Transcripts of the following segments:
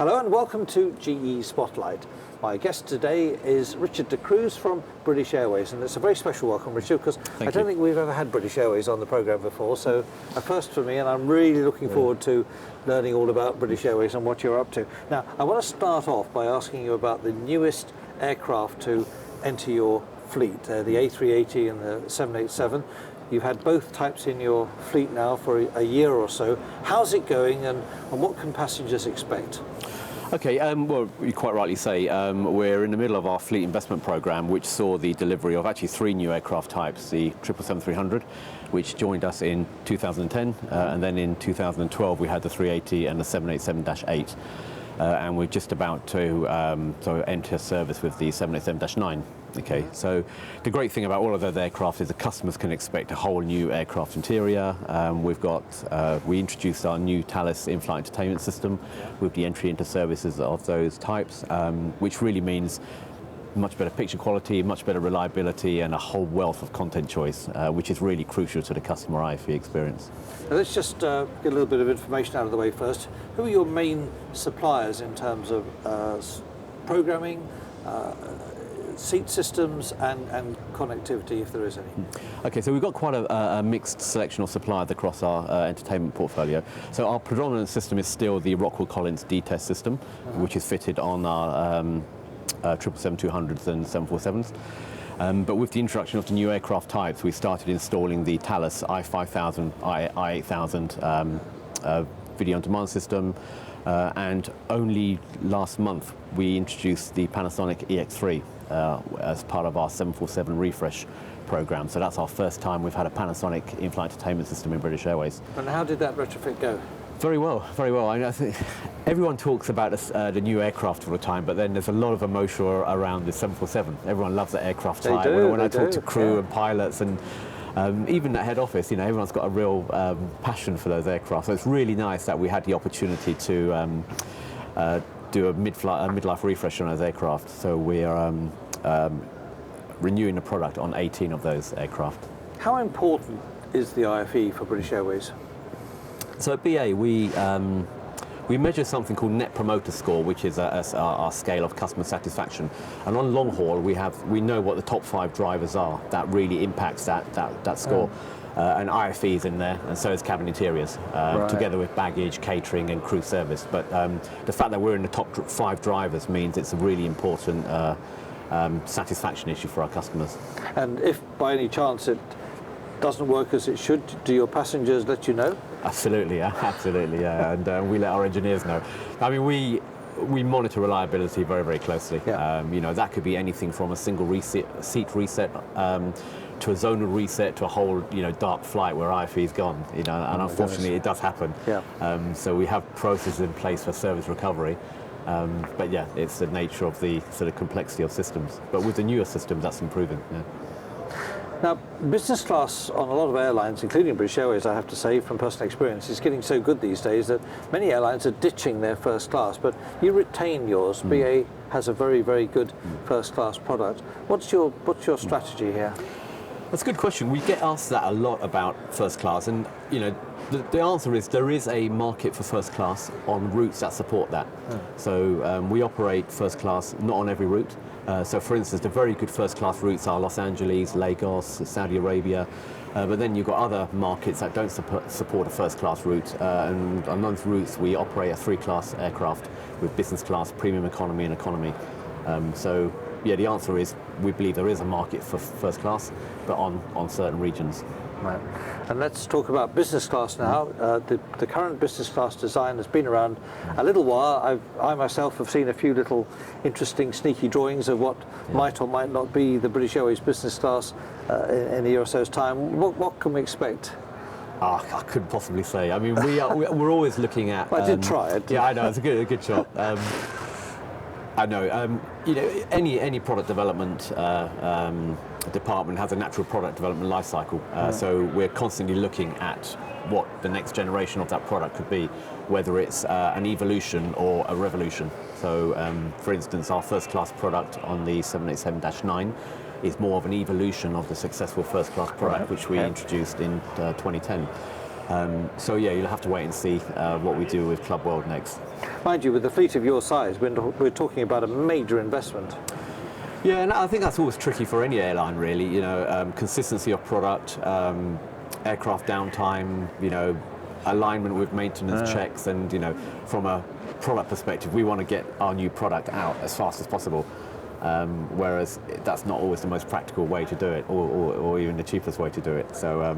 Hello and welcome to GE Spotlight. My guest today is Richard de Cruz from British Airways, and it's a very special welcome, Richard, because I don't think we've ever had British Airways on the programme before, so a first for me, and I'm really looking forward to learning all about British Airways and what you're up to. Now, I want to start off by asking you about the newest aircraft to enter your fleet, the A380 and the 787. You've had both types in your fleet now for a year or so. How's it going, and what can passengers expect? Okay, well, you quite rightly say, we're in the middle of our fleet investment program, which saw the delivery of actually 3 new aircraft types, the 777-300, which joined us in 2010, and then in 2012 we had the 380 and the 787-8. And we're just about to enter service with the 787-9. Okay, so the great thing about all of those aircraft is the customers can expect a whole new aircraft interior. We introduced our new Thales in-flight entertainment system with the entry into services of those types, which really means much better picture quality, much better reliability, and a whole wealth of content choice, which is really crucial to the customer IFE experience. Now let's just get a little bit of information out of the way first. Who are your main suppliers in terms of programming, seat systems and connectivity, if there is any? Okay, so we've got quite a mixed selection of suppliers across our entertainment portfolio. So our predominant system is still the Rockwell Collins D-Test system, which is fitted on our 777-200s and 747s. But with the introduction of the new aircraft types, we started installing the Thales i5000, i8000 video on demand system, and only last month we introduced the Panasonic EX3 as part of our 747 refresh program. So that's our first time we've had a Panasonic in-flight entertainment system in British Airways. And how did that retrofit go? Very well, very well. I think everyone talks about the new aircraft all the time, but then there's a lot of emotion around the 747. Everyone loves the aircraft type. When I talk to crew and pilots and even at head office, everyone's got a real passion for those aircraft. So it's really nice that we had the opportunity to do a midlife refresh on those aircraft. So we are renewing the product on 18 of those aircraft. How important is the IFE for British Airways? So at BA, we measure something called Net Promoter Score, which is our scale of customer satisfaction. And on long haul, we know what the top 5 drivers are. That really impacts that score. And IFE is in there, and so is cabin interiors, together with baggage, catering, and crew service. But the fact that we're in the top 5 drivers means it's a really important satisfaction issue for our customers. And if by any chance it doesn't work as it should, do your passengers let you know? Absolutely, yeah. And we let our engineers know. I mean, we monitor reliability very, very closely. That could be anything from a single seat reset to a zonal reset to a whole dark flight where IFE is gone. And unfortunately it does happen. So we have processes in place for service recovery. But yeah, it's the nature of the sort of complexity of systems. But with the newer systems, that's improving. Yeah. Now, business class on a lot of airlines, including British Airways, I have to say, from personal experience, is getting so good these days that many airlines are ditching their first class, but you retain yours. BA has a very, very good first class product. What's your strategy here? That's a good question. We get asked that a lot about first class, and the answer is there is a market for first class on routes that support that. So we operate first class not on every route. So for instance, the very good first class routes are Los Angeles, Lagos, Saudi Arabia, but then you've got other markets that don't support a first class route, and on those routes we operate a 3-class aircraft with business class, premium economy and economy. So yeah, the answer is we believe there is a market for first class, but on certain regions. Right. And let's talk about business class now. The current business class design has been around a little while. I myself have seen a few little interesting, sneaky drawings of what might or might not be the British Airways business class in a year or so's time. What can we expect? I couldn't possibly say. I mean, we're always looking at. I did try it. Yeah, I know, it's a good shot. I know. Any product development department has a natural product development life cycle. So we're constantly looking at what the next generation of that product could be, whether it's an evolution or a revolution. So, for instance, our first-class product on the 787-9 is more of an evolution of the successful first-class product which we introduced in 2010. So yeah, you'll have to wait and see what we do with Club World next. Mind you, with a fleet of your size, we're talking about a major investment. Yeah, and I think that's always tricky for any airline, really. You know, consistency of product, aircraft downtime, you know, alignment with maintenance checks, and you know, from a product perspective, we want to get our new product out as fast as possible. Whereas that's not always the most practical way to do it, or even the cheapest way to do it. So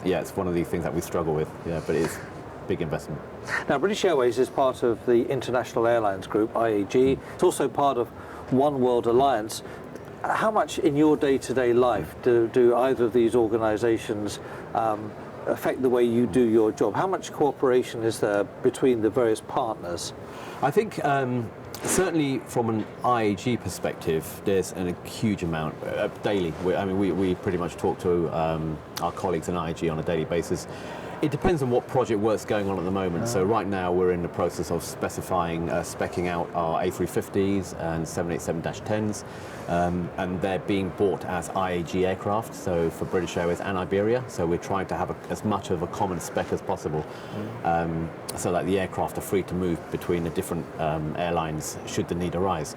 yeah, it's one of these things that we struggle with. Yeah, but it is a big investment. Now, British Airways is part of the International Airlines Group, IAG. It's also part of One World Alliance. How much in your day-to-day life do either of these organisations affect the way you do your job? How much cooperation is there between the various partners? I think certainly from an IAG perspective, there's a huge amount daily. We pretty much talk to our colleagues in IAG on a daily basis. It depends on what project work's going on at the moment. So right now we're in the process of speccing out our A350s and 787-10s, and they're being bought as IAG aircraft, so for British Airways and Iberia. So we're trying to have as much of a common spec as possible, so that the aircraft are free to move between the different airlines should the need arise.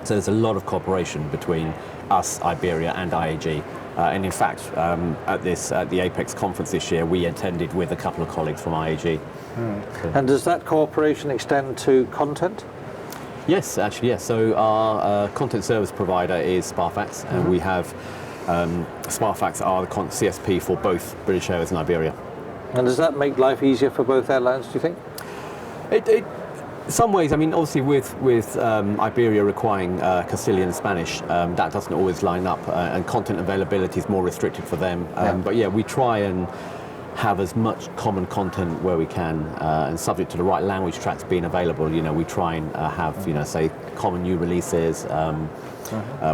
So there's a lot of cooperation between us, Iberia, and IAG. And in fact, at the Apex conference this year, we attended with a couple of colleagues from IAG. So. And does that cooperation extend to content? Yes, actually, yes. So our content service provider is Sparfax, and we have Sparfax are the CSP for both British Airways and Iberia. And does that make life easier for both airlines, do you think? In some ways, I mean, obviously with Iberia requiring Castilian and Spanish, that doesn't always line up, and content availability is more restricted for them. But yeah, we try and have as much common content where we can, and subject to the right language tracks being available, you know, we try and have, you know, say, common new releases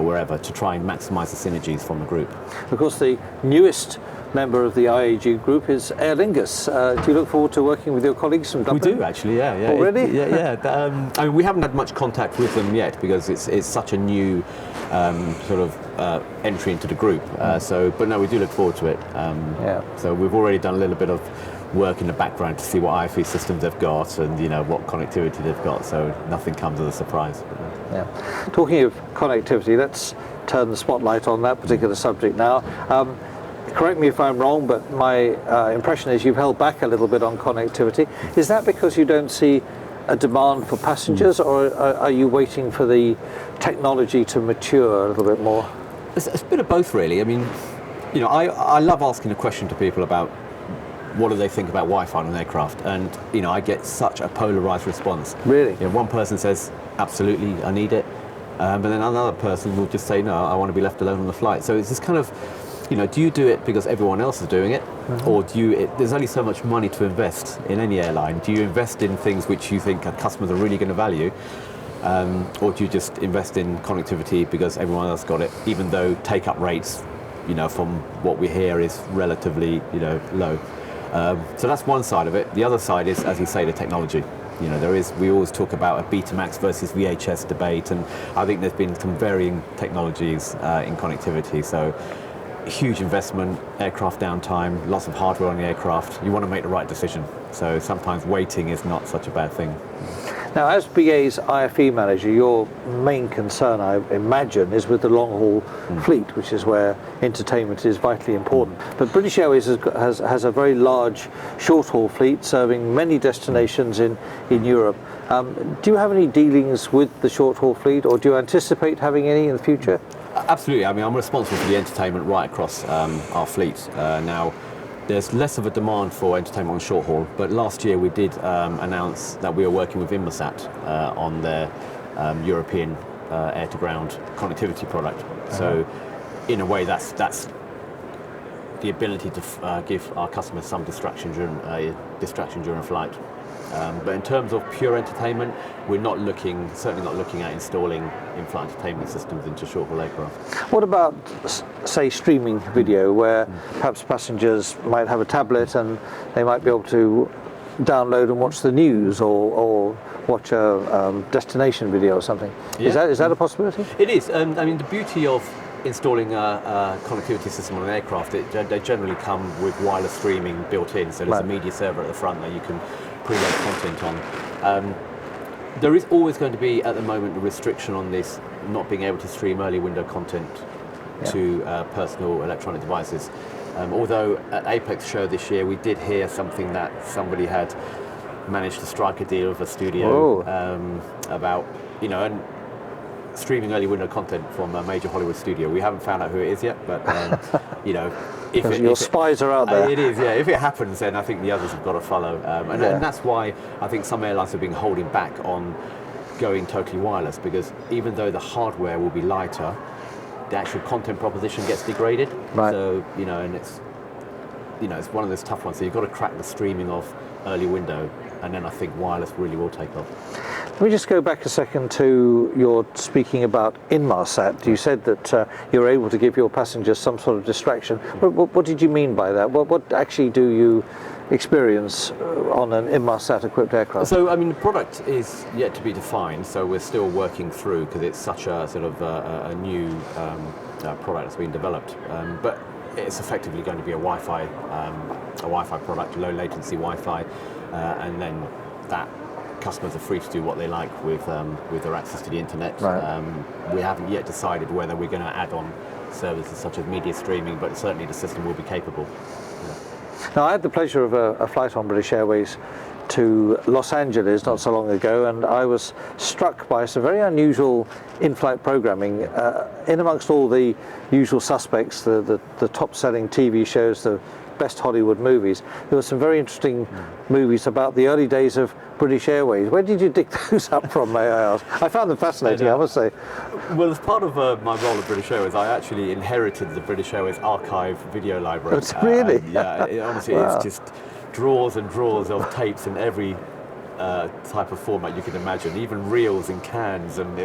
wherever, to try and maximise the synergies from the group. Of course, the newest member of the IAG group is Aer Lingus. Do you look forward to working with your colleagues from Dublin? We do, actually, yeah. Already? I mean, we haven't had much contact with them yet because it's such a new sort of entry into the group. But no, we do look forward to it. So we've already done a little bit of work in the background to see what IFE systems they've got and, you know, what connectivity they've got, so nothing comes as a surprise. Yeah. Talking of connectivity, let's turn the spotlight on that particular subject now. Correct me if I'm wrong, but my impression is you've held back a little bit on connectivity. Is that because you don't see a demand for passengers, or are you waiting for the technology to mature a little bit more? It's a bit of both, really. I mean, you know, I love asking a question to people about what do they think about Wi-Fi on an aircraft, and you know, I get such a polarised response. Really? You know, one person says, absolutely, I need it, but then another person will just say, no, I want to be left alone on the flight. So it's this kind of, you know, do you do it because everyone else is doing it, or there's only so much money to invest in any airline. Do you invest in things which you think our customers are really going to value, or do you just invest in connectivity because everyone else got it, even though take-up rates, you know, from what we hear is relatively, you know, low. So that's one side of it. The other side is, as you say, the technology. You know, we always talk about a Betamax versus VHS debate, and I think there's been some varying technologies in connectivity. So huge investment, aircraft downtime, lots of hardware on the aircraft. You want to make the right decision. So sometimes waiting is not such a bad thing. Now, as BA's IFE manager, your main concern, I imagine, is with the long-haul fleet, which is where entertainment is vitally important. But British Airways has a very large short-haul fleet serving many destinations in Europe. Do you have any dealings with the short-haul fleet, or do you anticipate having any in the future? Absolutely. I mean, I'm responsible for the entertainment right across our fleet. Now, there's less of a demand for entertainment on short haul, but last year we did announce that we were working with Inmarsat on their European air-to-ground connectivity product. So, in a way, that's the ability to give our customers some distraction during a flight. But in terms of pure entertainment, we're certainly not looking at installing in-flight entertainment systems into short-haul aircraft. What about, say, streaming video, where perhaps passengers might have a tablet and they might be able to download and watch the news, or watch a destination video or something? Yeah. Is that a possibility? It is. I mean, the beauty of installing a connectivity system on an aircraft, they generally come with wireless streaming built in. So there's a media server at the front that you can preload content on. There is always going to be, at the moment, a restriction on this, not being able to stream early window content to personal electronic devices. Although at Apex show this year, we did hear something that somebody had managed to strike a deal with a studio about, and streaming early window content from a major Hollywood studio. We haven't found out who it is yet, but if your spies are out there. It is, yeah. If it happens, then I think the others have got to follow, and that's why I think some airlines have been holding back on going totally wireless, because even though the hardware will be lighter, the actual content proposition gets degraded. Right. So and it's one of those tough ones. So you've got to crack the streaming of early window, and then I think wireless really will take off. Let me just go back a second to your speaking about Inmarsat. You said that you were able to give your passengers some sort of distraction. What did you mean by that? What actually do you experience on an Inmarsat equipped aircraft? So, the product is yet to be defined, so we're still working through, because it's such a sort of a new product that's been developed. But it's effectively going to be a Wi-Fi product, low latency Wi-Fi, and then that customers are free to do what they like with their access to the internet. Right. We haven't yet decided whether we're going to add on services such as media streaming, but certainly the system will be capable. Now, I had the pleasure of a flight on British Airways to Los Angeles not so long ago, and I was struck by some very unusual in-flight programming. In amongst all the usual suspects, the top-selling TV shows, the best Hollywood movies, there were some very interesting movies about the early days of British Airways. Where did you dig those up from, may I ask? I found them fascinating, I must say. Well, as part of my role at British Airways, I actually inherited the British Airways archive video library. Oh, really? Honestly, wow. It's just drawers and drawers of tapes in every type of format you can imagine, even reels and cans. And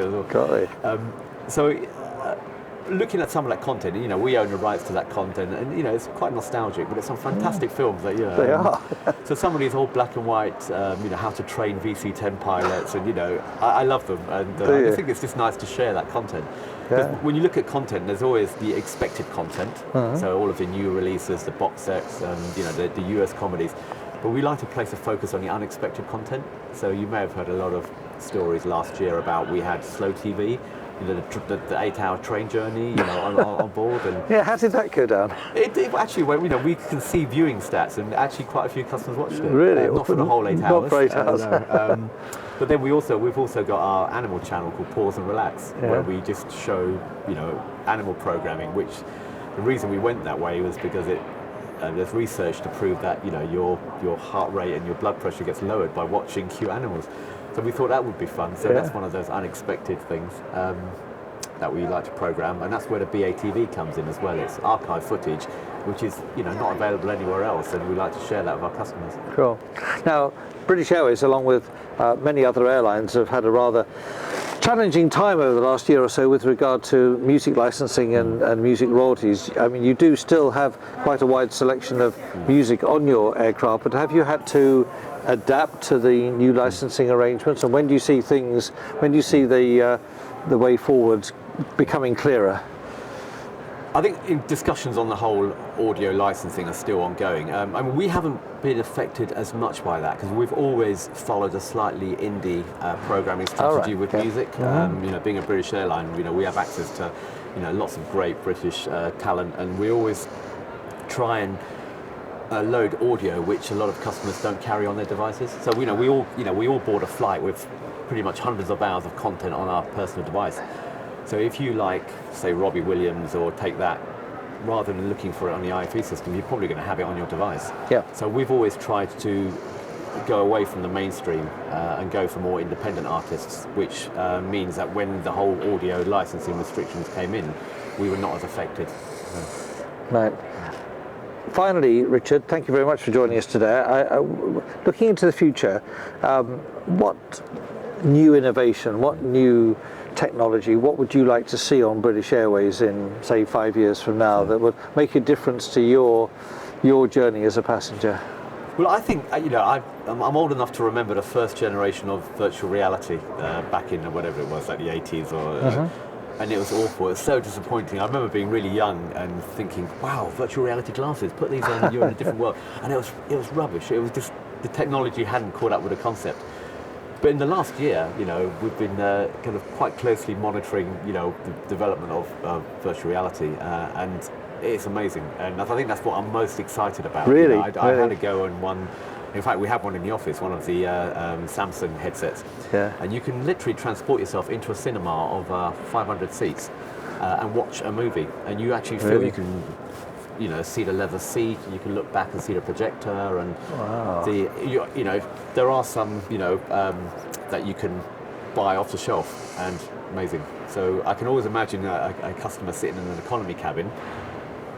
looking at some of that content, we own the rights to that content, and it's quite nostalgic, but it's some fantastic films that They are. So some of these old black and white, How to Train VC-10 Pilots, and I love them, and I think it's just nice to share that content. Because when you look at content, there's always the expected content, so all of the new releases, the box sets, the US comedies, but we like to place a focus on the unexpected content. So you may have heard a lot of stories last year about, we had slow TV, the 8-hour train journey, on board. And how did that go down? It actually went, we can see viewing stats, and actually quite a few customers watched it. Really? Not for the whole 8 hours. Not for 8 hours. No. But then we've also got our animal channel called Pause and Relax, where we just show, animal programming, which the reason we went that way was because there's research to prove that, your heart rate and your blood pressure gets lowered by watching cute animals. So we thought that would be fun. So that's one of those unexpected things that we like to program, and that's where the BATV comes in as well. It's archive footage, which is not available anywhere else, and we like to share that with our customers. Cool. Now, British Airways, along with many other airlines, have had a rather challenging time over the last year or so with regard to music licensing and music royalties. I mean, you do still have quite a wide selection of music on your aircraft, but have you had to adapt to the new licensing arrangements, and when do you see the way forward becoming clearer? I think discussions on the whole audio licensing are still ongoing. We haven't been affected as much by that, because we've always followed a slightly indie programming strategy with music. Being a British airline, we have access to lots of great British talent, and we always try and load audio which a lot of customers don't carry on their devices. So we all board a flight with pretty much hundreds of hours of content on our personal device. So if you like, say, Robbie Williams, or take that, rather than looking for it on the IFE system, you're probably going to have it on your device. Yeah. So we've always tried to go away from the mainstream and go for more independent artists, which means that when the whole audio licensing restrictions came in, we were not as affected. Right. Finally, Richard, thank you very much for joining us today. Looking into the future, what new innovation, what new technology, what would you like to see on British Airways in, say, 5 years from now that would make a difference to your journey as a passenger? Well, I think, I'm old enough to remember the first generation of virtual reality back in whatever it was, like the 80s or and it was awful. It was so disappointing. I remember being really young and thinking, wow, virtual reality glasses, put these on and you're in a different world. And it was rubbish. It was just, the technology hadn't caught up with the concept. But in the last year, you know, we've been kind of quite closely monitoring, you know, the development of virtual reality, and it's amazing. And I think that's what I'm most excited about. Really? You know, I had a go on one. In fact, we have one in the office, one of the Samsung headsets. Yeah. And you can literally transport yourself into a cinema of 500 seats and watch a movie. And you actually feel you can, you know, see the leather seat, and you can look back and see the projector, and you know, there are some, you know, that you can buy off the shelf, and amazing. So I can always imagine a customer sitting in an economy cabin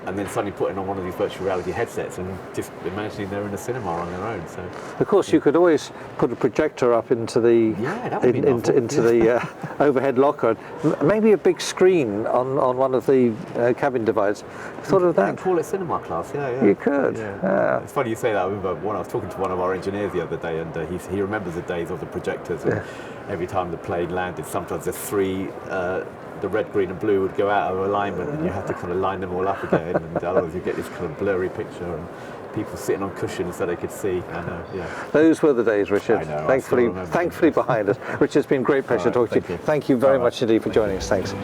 and then suddenly putting on one of these virtual reality headsets and just imagining they're in a cinema on their own. So, of course, you could always put a projector up into the into the overhead locker. Maybe a big screen on one of the cabin divides. Thought of that? Call it cinema class. Yeah. You could. Yeah. It's funny you say that. I remember when I was talking to one of our engineers the other day, and he remembers the days of the projectors. And every time the plane landed, sometimes the three. The red, green and blue would go out of alignment, and you have to kind of line them all up again, and otherwise you get this kind of blurry picture and people sitting on cushions so they could see. Those were the days, Richard. I know, thankfully behind us. Richard, it's been a great pleasure talking to you. Thank you very much indeed for joining us. Thanks.